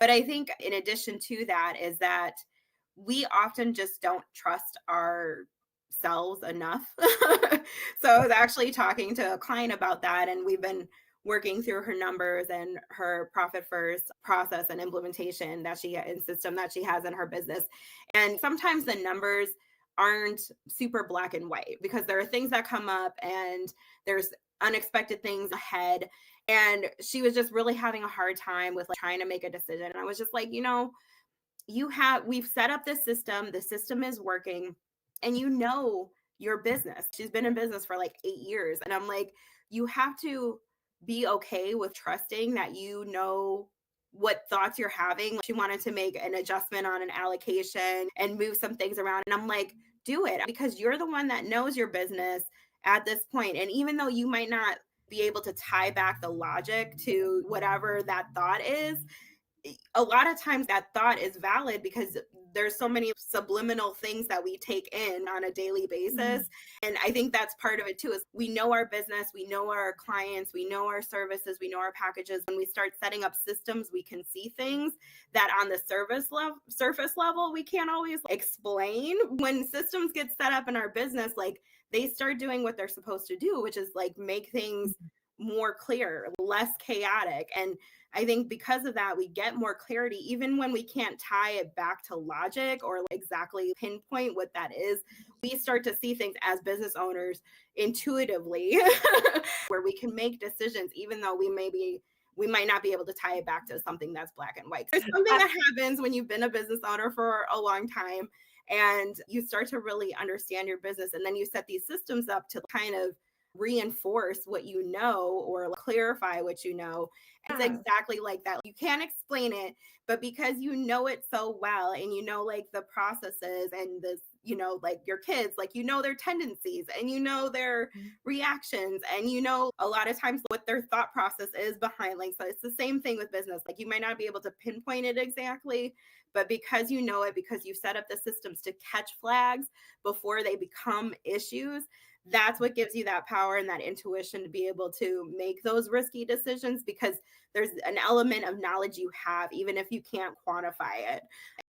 But I think in addition to that is that we often just don't trust ourselves enough. So I was actually talking to a client about that, and we've been working through her numbers and her profit first process and implementation that she and system that she has in her business. And sometimes the numbers aren't super black and white because there are things that come up and there's unexpected things ahead. And she was just really having a hard time with like trying to make a decision. And I was just like, we've set up this system, the system is working, and your business. She's been in business for like 8 years. And I'm like, you have to be okay with trusting that what thoughts you're having. She wanted to make an adjustment on an allocation and move some things around. And I'm like, do it because you're the one that knows your business at this point. And even though you might not be able to tie back the logic to whatever that thought is, a lot of times that thought is valid because there's so many subliminal things that we take in on a daily basis. And I think that's part of it too, is we know our business, we know our clients, we know our services, we know our packages. When we start setting up systems, we can see things that on the surface level we can't always explain. When systems get set up in our business, like they start doing what they're supposed to do, which is like make things more clear, less chaotic. And I think because of that, we get more clarity, even when we can't tie it back to logic or exactly pinpoint what that is. We start to see things as business owners intuitively, where we can make decisions, even though we might not be able to tie it back to something that's black and white. It's something that happens when you've been a business owner for a long time and you start to really understand your business. And then you set these systems up to kind of reinforce what you know or clarify what you know. It's exactly like that. You can't explain it, but because you know it so well and you know like the processes and this, like your kids, like their tendencies and their reactions and a lot of times what their thought process is behind. Like, so it's the same thing with business. Like you might not be able to pinpoint it exactly, but because you know it, because you set up the systems to catch flags before they become issues, that's what gives you that power and that intuition to be able to make those risky decisions because there's an element of knowledge you have, even if you can't quantify it.